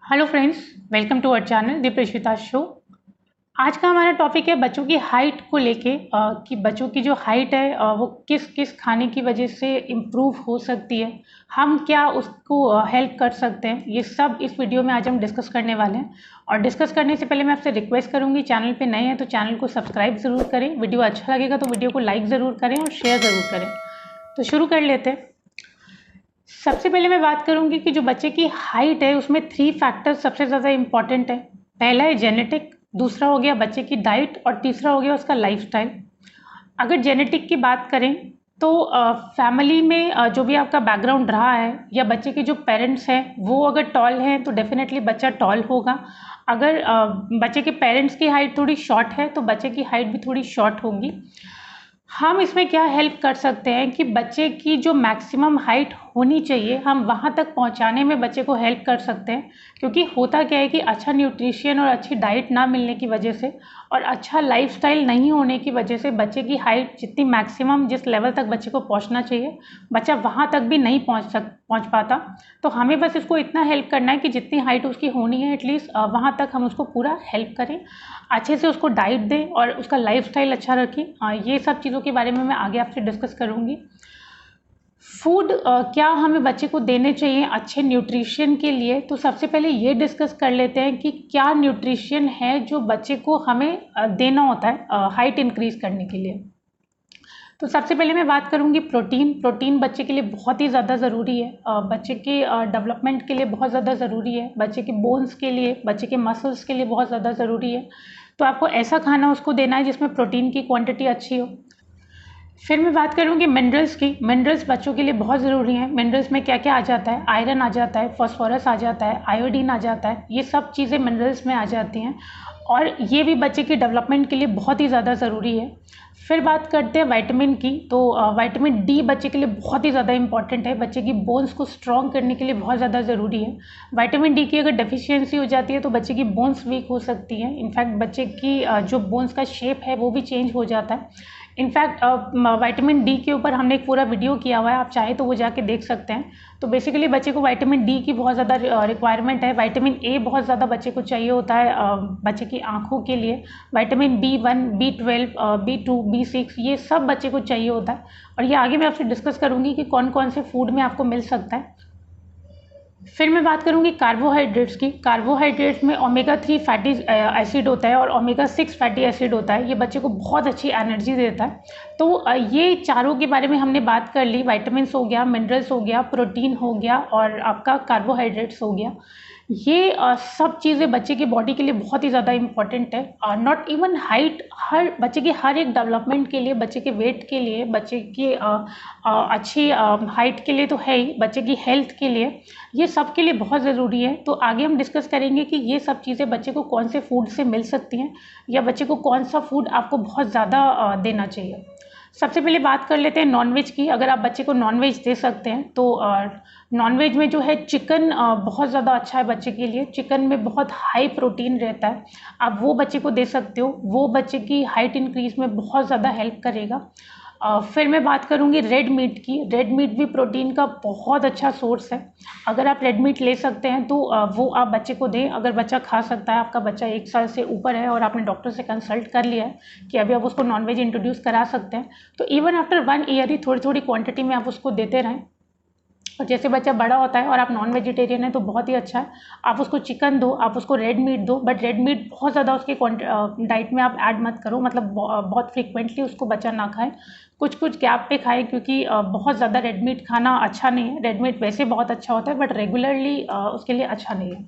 Hello friends, welcome to our channel the Preshita show. आज का हमारा टॉपिक है बच्चों की हाइट को लेके कि बच्चों की जो हाइट है वो किस किस खाने की वजह से इम्प्रूव हो सकती है, हम क्या उसको हेल्प कर सकते हैं। ये सब इस वीडियो में आज हम डिस्कस करने वाले हैं। और डिस्कस करने से पहले मैं आपसे रिक्वेस्ट करूंगी, चैनल पे नए हैं तो चैनल को सब्सक्राइब ज़रूर करें, वीडियो अच्छा लगेगा तो वीडियो को लाइक ज़रूर करें और शेयर ज़रूर करें। तो शुरू कर लेते हैं। सबसे पहले मैं बात करूंगी कि जो बच्चे की हाइट है उसमें 3 फैक्टर्स सबसे ज़्यादा इंपॉर्टेंट है। पहला है जेनेटिक, दूसरा हो गया बच्चे की डाइट और तीसरा हो गया उसका लाइफस्टाइल। अगर जेनेटिक की बात करें तो फैमिली में जो भी आपका बैकग्राउंड रहा है या बच्चे के जो पेरेंट्स हैं वो अगर टॉल हैं तो डेफिनेटली बच्चा टॉल होगा। अगर बच्चे के पेरेंट्स की हाइट थोड़ी शॉर्ट है तो बच्चे की हाइट भी थोड़ी शॉर्ट होगी। हम इसमें क्या हेल्प कर सकते हैं कि बच्चे की जो मैक्सिमम हाइट होनी चाहिए हम वहाँ तक पहुँचाने में बच्चे को हेल्प कर सकते हैं। क्योंकि होता क्या है कि अच्छा न्यूट्रिशन और अच्छी डाइट ना मिलने की वजह से और अच्छा लाइफस्टाइल नहीं होने की वजह से बच्चे की हाइट जितनी मैक्सिमम जिस लेवल तक बच्चे को पहुँचना चाहिए बच्चा वहाँ तक भी नहीं पहुँच पाता। तो हमें बस इसको इतना हेल्प करना है कि जितनी हाइट उसकी होनी है एटलीस्ट वहाँ तक हम उसको पूरा हेल्प करें, अच्छे से उसको डाइट दें और उसका लाइफस्टाइल अच्छा रखें। ये सब चीज़ों के बारे में मैं आगे आपसे डिस्कस करूँगी। फूड क्या हमें बच्चे को देने चाहिए अच्छे न्यूट्रिशन के लिए, तो सबसे पहले ये डिस्कस कर लेते हैं कि क्या न्यूट्रिशन है जो बच्चे को हमें देना होता है हाइट इंक्रीज करने के लिए। तो सबसे पहले मैं बात करूंगी प्रोटीन। प्रोटीन बच्चे के लिए बहुत ही ज़्यादा ज़रूरी है, बच्चे के डेवलपमेंट के लिए बहुत ज़्यादा ज़रूरी है, बच्चे के बोन्स के लिए, बच्चे के मसल्स के लिए बहुत ज़्यादा ज़रूरी है। तो आपको ऐसा खाना उसको देना है जिसमें प्रोटीन की क्वांटिटी अच्छी हो। फिर मैं बात करूँगी मिनरल्स की। मिनरल्स बच्चों के लिए बहुत ज़रूरी हैं। मिनरल्स में क्या क्या आ जाता है, आयरन आ जाता है, फॉस्फोरस आ जाता है, आयोडीन आ जाता है, ये सब चीज़ें मिनरल्स में आ जाती हैं और ये भी बच्चे की डेवलपमेंट के लिए बहुत ही ज़्यादा ज़रूरी है। फिर बात करते हैं विटामिन की। तो विटामिन डी बच्चे के लिए बहुत ही ज़्यादा इंपॉर्टेंट है, बच्चे की बोन्स को स्ट्रॉन्ग करने के लिए बहुत ज़्यादा ज़रूरी है। विटामिन डी की अगर डेफिशिएंसी हो जाती है तो बच्चे की बोन्स वीक हो सकती हैं। इनफैक्ट बच्चे की जो बोन्स का शेप है वो भी चेंज हो जाता है। इनफैक्ट विटामिन डी के ऊपर हमने एक पूरा वीडियो किया हुआ है, आप चाहे तो वो जाके देख सकते हैं। तो बेसिकली बच्चे को विटामिन डी की बहुत ज़्यादा रिक्वायरमेंट है। विटामिन ए बहुत ज़्यादा बच्चे को चाहिए होता है बच्चे की आँखों के लिए। Vitamin B1, B12, B2, B6 ये सब बच्चे को चाहिए होता है। और ये आगे मैं आपसे डिस्कस करूँगी कि कौन कौन से फूड में आपको मिल सकता है। फिर मैं बात करूंगी कार्बोहाइड्रेट्स की। कार्बोहाइड्रेट्स में ओमेगा 3 फैटी एसिड होता है और ओमेगा 6 फैटी एसिड होता है। ये बच्चे को बहुत अच्छी एनर्जी देता है। तो ये चारों के बारे में हमने बात कर ली। विटामिन्स हो गया, मिनरल्स हो गया, प्रोटीन हो गया और आपका कार्बोहाइड्रेट्स हो गया। ये सब चीज़ें बच्चे की बॉडी के लिए बहुत ही ज़्यादा इंपॉर्टेंट है। नॉट इवन हाइट, हर बच्चे की हर एक डेवलपमेंट के लिए, बच्चे के वेट के लिए, बच्चे की अच्छी हाइट के लिए तो है ही, बच्चे की हेल्थ के लिए ये सब के लिए बहुत ज़रूरी है। तो आगे हम डिस्कस करेंगे कि ये सब चीज़ें बच्चे को कौन से फूड से मिल सकती हैं या बच्चे को कौन सा फूड आपको बहुत ज़्यादा देना चाहिए। सबसे पहले बात कर लेते हैं नॉनवेज की। अगर आप बच्चे को नॉनवेज दे सकते हैं तो नॉनवेज में जो है चिकन बहुत ज़्यादा अच्छा है बच्चे के लिए। चिकन में बहुत हाई प्रोटीन रहता है, आप वो बच्चे को दे सकते हो, वो बच्चे की हाइट इंक्रीज में बहुत ज़्यादा हेल्प करेगा। फिर मैं बात करूँगी रेड मीट की। रेड मीट भी प्रोटीन का बहुत अच्छा सोर्स है। अगर आप रेड मीट ले सकते हैं तो वो आप बच्चे को दें। अगर बच्चा खा सकता है, आपका बच्चा 1 साल से ऊपर है और आपने डॉक्टर से कंसल्ट कर लिया है कि अभी आप उसको नॉनवेज इंट्रोड्यूस करा सकते हैं, तो इवन आफ्टर 1 ईयर ही थोड़ी थोड़ी क्वांटिटी में आप उसको देते रहें। और जैसे बच्चा बड़ा होता है और आप नॉन वेजिटेरियन है तो बहुत ही अच्छा है, आप उसको चिकन दो, आप उसको रेड मीट दो, बट रेड मीट बहुत ज़्यादा उसके डाइट में आप ऐड मत करो, मतलब बहुत फ्रीक्वेंटली उसको बच्चा ना खाए, कुछ कुछ गैप पे खाए, क्योंकि बहुत ज़्यादा रेड मीट खाना अच्छा नहीं है। रेड मीट वैसे बहुत अच्छा होता है बट रेगुलरली उसके लिए अच्छा नहीं है।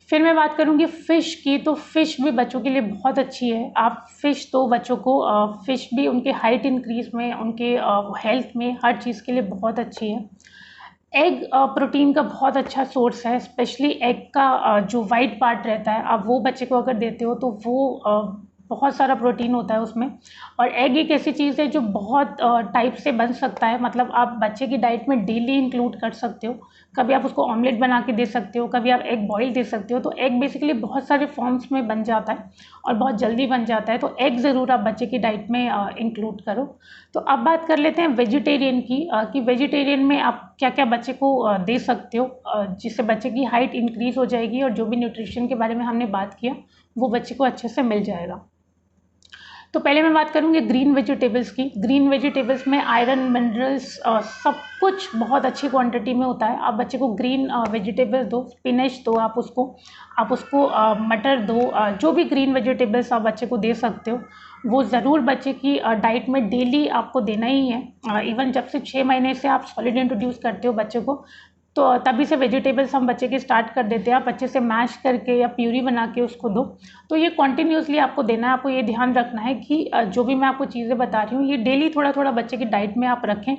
फिर मैं बात करूँगी फ़िश की। तो फ़िश भी बच्चों के लिए बहुत अच्छी है, आप फ़िश दो बच्चों को। फ़िश भी उनके हाइट इंक्रीज़ में, उनके हेल्थ में, हर चीज़ के लिए बहुत अच्छी है। एग प्रोटीन का बहुत अच्छा सोर्स है, स्पेशली एग का जो वाइट पार्ट रहता है, आप वो बच्चे को अगर देते हो तो वो बहुत सारा प्रोटीन होता है उसमें। और एग एक ऐसी चीज़ है जो बहुत टाइप से बन सकता है, मतलब आप बच्चे की डाइट में डेली इंक्लूड कर सकते हो। कभी आप उसको ऑमलेट बना के दे सकते हो, कभी आप एग बॉईल दे सकते हो। तो एग बेसिकली बहुत सारे फॉर्म्स में बन जाता है और बहुत जल्दी बन जाता है, तो एग ज़रूर आप बच्चे की डाइट में इंक्लूड करो। तो अब बात कर लेते हैं वेजिटेरियन की, कि वेजिटेरियन में आप क्या क्या बच्चे को दे सकते हो जिससे बच्चे की हाइट इंक्रीज़ हो जाएगी और जो भी न्यूट्रिशन के बारे में हमने बात किया वो बच्चे को अच्छे से मिल जाएगा। तो पहले मैं बात करूँगी ग्रीन वेजिटेबल्स की। ग्रीन वेजिटेबल्स में आयरन, मिनरल्स सब कुछ बहुत अच्छी क्वांटिटी में होता है। आप बच्चे को ग्रीन वेजिटेबल्स दो, स्पिनच दो, आप उसको मटर दो, जो भी ग्रीन वेजिटेबल्स आप बच्चे को दे सकते हो वो ज़रूर बच्चे की डाइट में डेली आपको देना ही है। इवन जब से 6 महीने से आप सॉलिड इंट्रोड्यूस करते हो बच्चे को, तो तभी से वेजिटेबल्स हम बच्चे के स्टार्ट कर देते हैं। आप अच्छे से मैश करके या प्यूरी बना के उसको दो। तो ये कॉन्टीन्यूसली आपको देना है। आपको ये ध्यान रखना है कि जो भी मैं आपको चीज़ें बता रही हूँ ये डेली थोड़ा थोड़ा बच्चे की डाइट में आप रखें।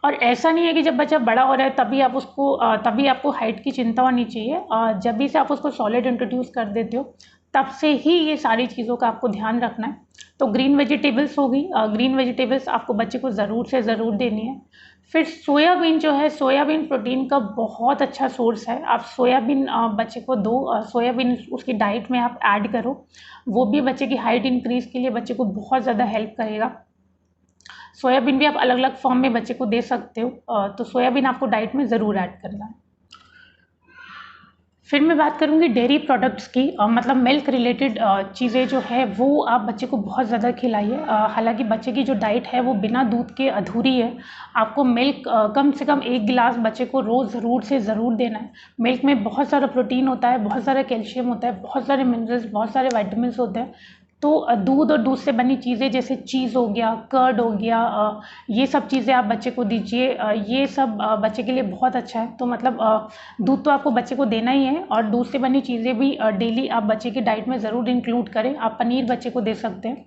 और ऐसा नहीं है कि जब बच्चा बड़ा हो रहा है तभी आपको हाइट की चिंता होनी चाहिए। जब भी से आप उसको सॉलिड इंट्रोड्यूस कर देते हो तब से ही ये सारी चीज़ों का आपको ध्यान रखना है। तो ग्रीन वेजिटेबल्स होगी, ग्रीन वेजिटेबल्स आपको बच्चे को ज़रूर से ज़रूर देनी है। फिर सोयाबीन जो है, सोयाबीन प्रोटीन का बहुत अच्छा सोर्स है। आप सोयाबीन बच्चे को दो, सोयाबीन उसकी डाइट में आप ऐड करो, वो भी बच्चे की हाइट इंक्रीज़ के लिए बच्चे को बहुत ज़्यादा हेल्प करेगा। सोयाबीन भी आप अलग अलग फॉर्म में बच्चे को दे सकते हो, तो सोयाबीन आपको डाइट में ज़रूर ऐड करना है। फिर मैं बात करूँगी डेयरी प्रोडक्ट्स की, मतलब मिल्क रिलेटेड चीज़ें जो है वो आप बच्चे को बहुत ज़्यादा खिलाइए। हालांकि बच्चे की जो डाइट है वो बिना दूध के अधूरी है। आपको मिल्क कम से कम 1 गिलास बच्चे को रोज़ ज़रूर से ज़रूर देना है। मिल्क में बहुत सारा प्रोटीन होता है, बहुत सारा कैल्शियम होता है, बहुत सारे मिनरल्स, बहुत सारे वाइटामिन होते हैं। तो दूध और दूध से बनी चीज़ें जैसे चीज़ हो गया, कर्ड हो गया, ये सब चीज़ें आप बच्चे को दीजिए। ये सब बच्चे के लिए बहुत अच्छा है। तो मतलब दूध तो आपको बच्चे को देना ही है और दूध से बनी चीज़ें भी डेली आप बच्चे की डाइट में ज़रूर इंक्लूड करें। आप पनीर बच्चे को दे सकते हैं।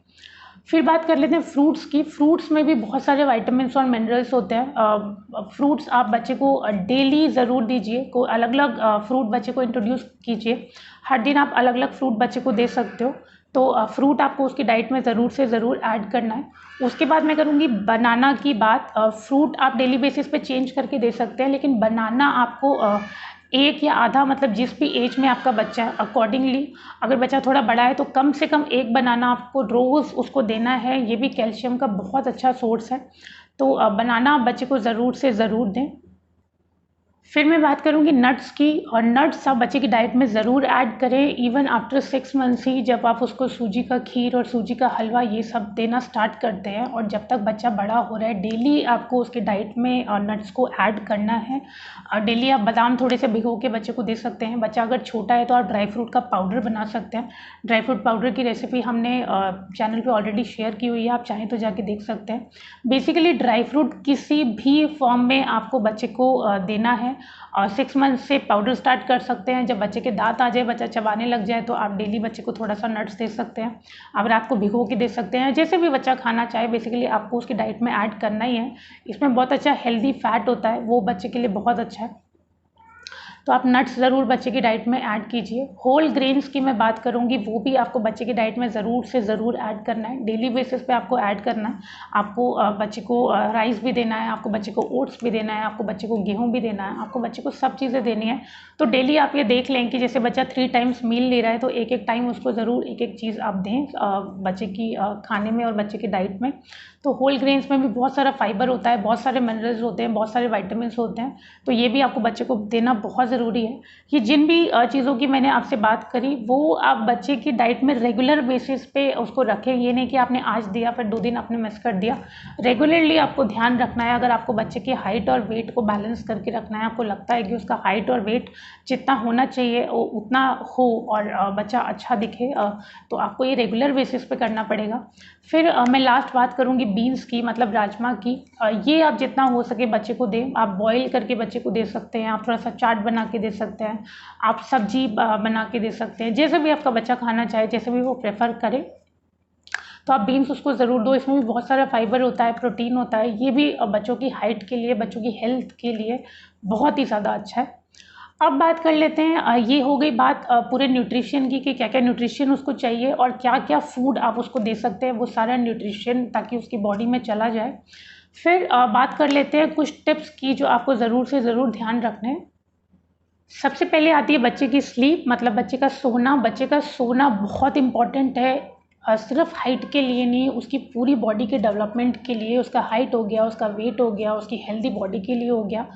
फिर बात कर लेते हैं फ्रूट्स की। फ्रूट्स में भी बहुत सारे वाइटामिन और मिनरल्स होते हैं। फ्रूट्स आप बच्चे को डेली ज़रूर दीजिए। को अलग अलग फ्रूट बच्चे को इंट्रोड्यूस कीजिए। हर दिन आप अलग अलग फ्रूट बच्चे को दे सकते हो। तो फ्रूट आपको उसकी डाइट में ज़रूर से ज़रूर ऐड करना है। उसके बाद मैं करूँगी बनाना की बात। फ्रूट आप डेली बेसिस पे चेंज करके दे सकते हैं, लेकिन बनाना आपको एक या आधा, मतलब जिस भी एज में आपका बच्चा है अकॉर्डिंगली, अगर बच्चा थोड़ा बड़ा है तो कम से कम 1 बनाना आपको रोज़ उसको देना है। ये भी कैल्शियम का बहुत अच्छा सोर्स है। तो बनाना आप बच्चे को ज़रूर से ज़रूर दें। फिर मैं बात करूँगी नट्स की, और नट्स आप बच्चे की डाइट में ज़रूर ऐड करें। इवन आफ्टर 6 मंथ्स ही जब आप उसको सूजी का खीर और सूजी का हलवा ये सब देना स्टार्ट करते हैं, और जब तक बच्चा बड़ा हो रहा है डेली आपको उसके डाइट में नट्स को ऐड करना है। डेली आप बादाम थोड़े से भिगो के बच्चे को दे सकते हैं। बच्चा अगर छोटा है तो आप ड्राई फ्रूट का पाउडर बना सकते हैं। ड्राई फ्रूट पाउडर की रेसिपी हमने चैनल पर ऑलरेडी शेयर की हुई है, आप चाहें तो जाके देख सकते हैं। बेसिकली ड्राई फ्रूट किसी भी फॉर्म में आपको बच्चे को देना है। और 6 मंथ से पाउडर स्टार्ट कर सकते हैं। जब बच्चे के दांत आ जाए, बच्चा चबाने लग जाए, तो आप डेली बच्चे को थोड़ा सा नट्स दे सकते हैं। आप रात को भिगो के दे सकते हैं, जैसे भी बच्चा खाना चाहे। बेसिकली आपको उसकी डाइट में ऐड करना ही है। इसमें बहुत अच्छा हेल्दी फैट होता है, वो बच्चे के लिए बहुत अच्छा है। तो आप नट्स ज़रूर बच्चे की डाइट में ऐड कीजिए। होल ग्रेन्स की मैं बात करूँगी, वो भी आपको बच्चे की डाइट में ज़रूर से ज़रूर ऐड करना है। डेली बेसिस पे आपको ऐड करना है। आपको बच्चे को राइस भी देना है, आपको बच्चे को ओट्स भी देना है, आपको बच्चे को गेहूँ भी देना है, आपको बच्चे को सब चीज़ें देनी है। तो डेली आप ये देख लें कि जैसे बच्चा 3 टाइम्स मील ले रहा है, तो एक एक टाइम उसको ज़रूर एक एक चीज़ आप दें बच्चे की खाने में और बच्चे की डाइट में। तो होल ग्रेन्स में भी बहुत सारा फाइबर होता है, बहुत सारे मिनरल्स होते हैं, बहुत सारे वाइटामिन्स होते हैं। तो ये भी आपको बच्चे को देना बहुत ज़रूरी है। कि जिन भी चीज़ों की मैंने आपसे बात करी वो आप बच्चे की डाइट में रेगुलर बेसिस पे उसको रखें। ये नहीं कि आपने आज दिया फिर 2 दिन आपने मिस कर दिया। रेगुलरली आपको ध्यान रखना है। अगर आपको बच्चे की हाइट और वेट को बैलेंस करके रखना है, आपको लगता है कि उसका हाइट और वेट जितना होना चाहिए उतना हो और बच्चा अच्छा दिखे, तो आपको ये रेगुलर बेसिस पे करना पड़ेगा। फिर मैं लास्ट बात करूँगी बीन्स की, मतलब राजमा की। ये आप जितना हो सके बच्चे को दें। आप बॉईल करके बच्चे को दे सकते हैं, आप थोड़ा सा चाट बना के दे सकते हैं, आप सब्जी बना के दे सकते हैं, जैसे भी आपका बच्चा खाना चाहे, जैसे भी वो प्रेफर करे। तो आप बीन्स उसको ज़रूर दो। इसमें भी बहुत सारा फाइबर होता है, प्रोटीन होता है। ये भी बच्चों की हाइट के लिए, बच्चों की हेल्थ के लिए बहुत ही ज़्यादा अच्छा है। अब बात कर लेते हैं, ये हो गई बात पूरे न्यूट्रिशन की कि क्या क्या न्यूट्रिशन उसको चाहिए और क्या क्या फूड आप उसको दे सकते हैं, वो सारा न्यूट्रिशन ताकि उसकी बॉडी में चला जाए। फिर बात कर लेते हैं कुछ टिप्स की जो आपको ज़रूर से ज़रूर ध्यान रखने हैं। सबसे पहले आती है बच्चे की स्लीप, मतलब बच्चे का सोना। बच्चे का सोना बहुत इम्पॉर्टेंट है, सिर्फ हाइट के लिए नहीं, उसकी पूरी बॉडी के डेवलपमेंट के लिए। उसका हाइट हो गया, उसका वेट हो गया, उसकी हेल्दी बॉडी के लिए हो गया।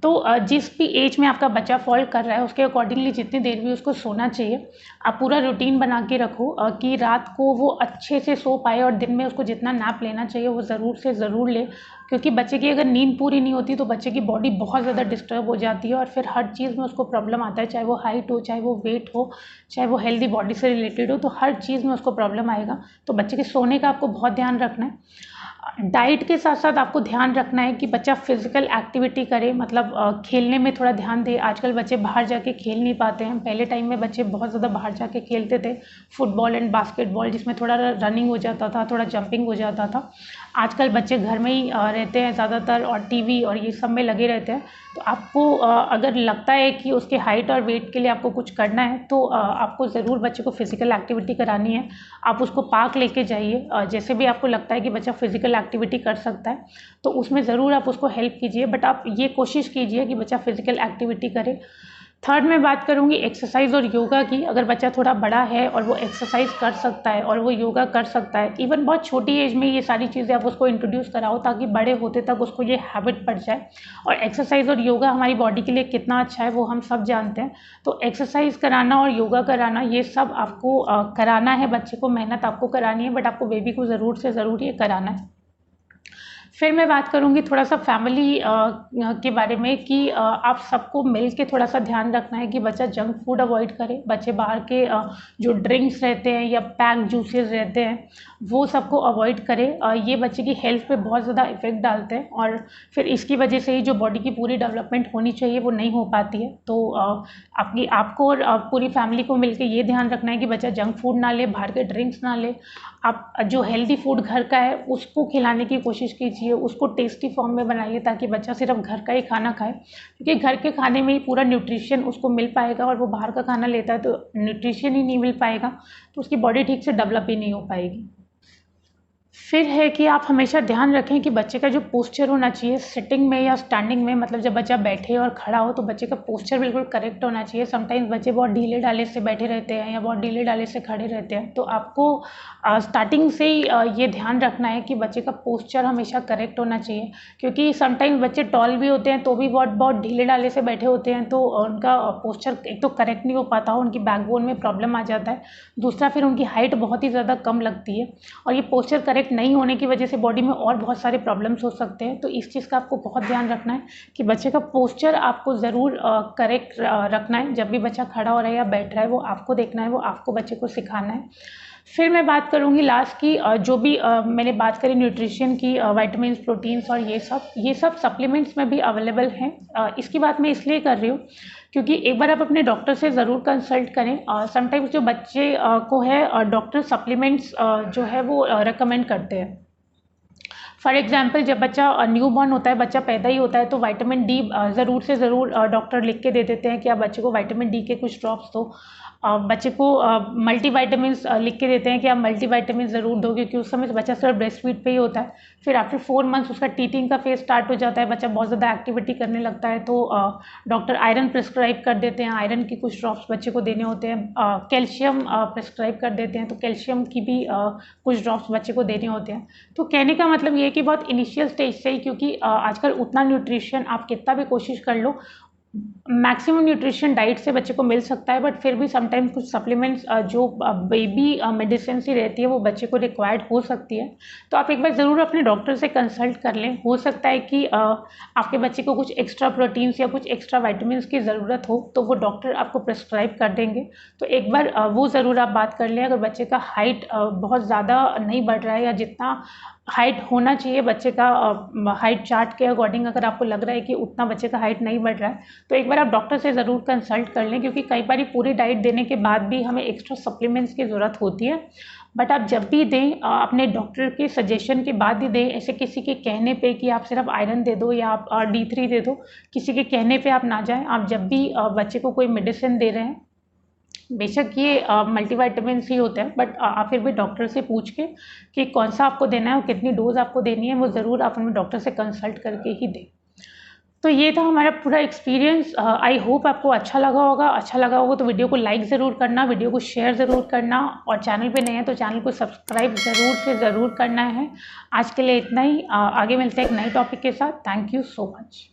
तो जिस भी एज में आपका बच्चा फॉल कर रहा है उसके अकॉर्डिंगली जितनी देर भी उसको सोना चाहिए, आप पूरा रूटीन बना के रखो कि रात को वो अच्छे से सो पाए और दिन में उसको जितना नैप लेना चाहिए वो ज़रूर से ज़रूर ले। क्योंकि बच्चे की अगर नींद पूरी नहीं होती तो बच्चे की बॉडी बहुत ज़्यादा डिस्टर्ब हो जाती है और फिर हर चीज़ में उसको प्रॉब्लम आता है, चाहे वो हाइट हो, चाहे वो वेट हो, चाहे वो हेल्दी बॉडी से रिलेटेड हो, तो हर चीज़ में उसको प्रॉब्लम आएगा। तो बच्चे के सोने का आपको बहुत ध्यान रखना है। डाइट के साथ साथ आपको ध्यान रखना है कि बच्चा फिजिकल एक्टिविटी करे, मतलब खेलने में थोड़ा ध्यान दे। आजकल बच्चे बाहर जाके खेल नहीं पाते हैं, पहले टाइम में बच्चे बहुत ज़्यादा बाहर जाके खेलते थे, फुटबॉल एंड बास्केटबॉल, जिसमें थोड़ा रनिंग हो जाता था, थोड़ा जंपिंग हो जाता था। आजकल बच्चे घर में ही रहते हैं ज़्यादातर और टीवी और ये सब में लगे रहते हैं। तो आपको अगर लगता है कि उसके हाइट और वेट के लिए आपको कुछ करना है तो आपको ज़रूर बच्चे को फिजिकल एक्टिविटी करानी है। आप उसको पार्क लेके जाइए, जैसे भी आपको लगता है कि बच्चा फिजिकल एक्टिविटी कर सकता है तो उसमें ज़रूर आप उसको हेल्प कीजिए, बट आप ये कोशिश कीजिए कि बच्चा फिजिकल एक्टिविटी करे। थर्ड में बात करूँगी एक्सरसाइज और योगा की। अगर बच्चा थोड़ा बड़ा है और वो एक्सरसाइज कर सकता है और वो योगा कर सकता है, इवन बहुत छोटी एज में ये सारी चीज़ें आप उसको इंट्रोड्यूस कराओ ताकि बड़े होते तक उसको ये हैबिट पड़ जाए। और एक्सरसाइज और योगा हमारी बॉडी के लिए कितना अच्छा है वो हम सब जानते हैं। तो एक्सरसाइज कराना और योगा कराना ये सब आपको कराना है, बच्चे को मेहनत आपको करानी है, बट आपको बेबी को ज़रूर से ज़रूर ये कराना है। फिर मैं बात करूँगी थोड़ा सा फैमिली के बारे में कि आप सबको मिल के थोड़ा सा ध्यान रखना है कि बच्चा जंक फूड अवॉइड करे। बच्चे बाहर के जो ड्रिंक्स रहते हैं या पैक जूसेस रहते हैं वो सबको अवॉइड करे। ये बच्चे की हेल्थ पे बहुत ज़्यादा इफेक्ट डालते हैं और फिर इसकी वजह से ही जो बॉडी की पूरी डेवलपमेंट होनी चाहिए वो नहीं हो पाती है। तो आपको और पूरी फैमिली को मिल के ये ध्यान रखना है कि बच्चा जंक फूड ना ले, बाहर के ड्रिंक्स ना ले। आप जो हेल्दी फूड घर का है उसको खिलाने की कोशिश कीजिए, उसको टेस्टी फॉर्म में बनाइए ताकि बच्चा सिर्फ घर का ही खाना खाए, क्योंकि घर के खाने में ही पूरा न्यूट्रिशन उसको मिल पाएगा और वो बाहर का खाना लेता है तो न्यूट्रिशन ही नहीं मिल पाएगा तो उसकी बॉडी ठीक से डेवलप ही नहीं हो पाएगी। फिर है कि आप हमेशा ध्यान रखें कि बच्चे का जो पोस्चर होना चाहिए सिटिंग में या स्टैंडिंग में, मतलब जब बच्चा बैठे और खड़ा हो तो बच्चे का पोस्चर बिल्कुल करेक्ट होना चाहिए। समटाइम्स बच्चे बहुत ढीले ढाले से बैठे रहते हैं या बहुत ढीले ढाले से खड़े रहते हैं, तो आपको स्टार्टिंग से ही ये ध्यान रखना है कि बच्चे का पोस्चर हमेशा करेक्ट होना चाहिए। क्योंकि समटाइम्स बच्चे टॉल भी होते हैं तो भी बहुत बहुत ढीले ढाले से बैठे होते हैं तो उनका पोस्चर एक तो करेक्ट नहीं हो पाता, उनकी बैकबोन में प्रॉब्लम आ जाता है, दूसरा फिर उनकी हाइट बहुत ही ज़्यादा कम लगती है और ये पोस्चर करेक्ट नहीं होने की वजह से बॉडी में और बहुत सारे प्रॉब्लम्स हो सकते हैं। तो इस चीज़ का आपको बहुत ध्यान रखना है कि बच्चे का पोस्चर आपको ज़रूर करेक्ट रखना है। जब भी बच्चा खड़ा हो रहा है या बैठ रहा है वो आपको देखना है, वो आपको बच्चे को सिखाना है। फिर मैं बात करूँगी लास्ट की, जो भी मैंने बात करी न्यूट्रिशन की, विटामिन्स, प्रोटीन्स और ये सब सप्लीमेंट्स में भी अवेलेबल हैं। इसकी बात मैं इसलिए कर रही हूँ क्योंकि एक बार आप अपने डॉक्टर से ज़रूर कंसल्ट करें। समटाइम्स जो बच्चे को है डॉक्टर सप्लीमेंट्स जो है वो रिकमेंड करते हैं। फॉर एग्जाम्पल जब बच्चा न्यू बॉर्न होता है, बच्चा पैदा ही होता है तो विटामिन डी ज़रूर से ज़रूर डॉक्टर लिख के दे देते हैं कि आप बच्चे को विटामिन डी के कुछ ड्रॉप्स दो। बच्चे को मल्टीविटामिन्स लिख के देते हैं कि आप मल्टीविटामिन ज़रूर दो, क्योंकि उस समय बच्चा सिर्फ ब्रेस्ट फीड पे ही होता है। फिर आफ्टर 4 मंथ्स उसका टीथिंग का फेज स्टार्ट हो जाता है, बच्चा बहुत ज़्यादा एक्टिविटी करने लगता है तो डॉक्टर आयरन प्रिस्क्राइब कर देते हैं, आयरन की कुछ ड्रॉप्स बच्चे को देने होते हैं। कैल्शियम प्रिस्क्राइब कर देते हैं तो कैल्शियम की भी कुछ ड्रॉप्स बच्चे को देने होते हैं। तो कहने का मतलब ये है कि बहुत इनिशियल स्टेज से ही, क्योंकि आजकल उतना न्यूट्रिशन आप कितना भी कोशिश कर लो, मैक्सिमम न्यूट्रिशन डाइट से बच्चे को मिल सकता है, बट फिर भी समटाइम्स कुछ सप्लीमेंट्स जो बेबी मेडिसिन ही रहती है वो बच्चे को रिक्वायर्ड हो सकती है। तो आप एक बार ज़रूर अपने डॉक्टर से कंसल्ट कर लें। हो सकता है कि आपके बच्चे को कुछ एक्स्ट्रा प्रोटीन्स या कुछ एक्स्ट्रा विटामिन्स की ज़रूरत हो तो वो डॉक्टर आपको प्रिस्क्राइब कर देंगे। तो एक बार वो ज़रूर आप बात कर लें। अगर बच्चे का हाइट बहुत ज़्यादा नहीं बढ़ रहा है या जितना हाइट होना चाहिए बच्चे का, हाइट चार्ट के अकॉर्डिंग अगर आपको लग रहा है कि उतना बच्चे का हाइट नहीं बढ़ रहा है तो एक बार आप डॉक्टर से ज़रूर कंसल्ट कर लें, क्योंकि कई बार पूरी डाइट देने के बाद भी हमें एक्स्ट्रा सप्लीमेंट्स की ज़रूरत होती है। बट आप जब भी दें अपने डॉक्टर के सजेशन के बाद ही दें। ऐसे किसी के कहने पे कि आप सिर्फ आयरन दे दो या आप D3 दे दो, किसी के कहने पे आप ना जाएं। आप जब भी बच्चे को कोई मेडिसिन दे रहे हैं, बेशक ये मल्टीविटामिन ही होता है, बट आप फिर भी डॉक्टर से पूछ के कि कौन सा आपको देना है और कितनी डोज आपको देनी है, वो ज़रूर आप अपने डॉक्टर से कंसल्ट करके ही दें। तो ये था हमारा पूरा एक्सपीरियंस। आई होप आपको अच्छा लगा होगा। अच्छा लगा होगा तो वीडियो को लाइक ज़रूर करना, वीडियो को शेयर ज़रूर करना, और चैनल पे नए हैं तो चैनल को सब्सक्राइब ज़रूर करना है। आज के लिए इतना ही। आगे मिलते हैं एक नए टॉपिक के साथ। Thank you so much.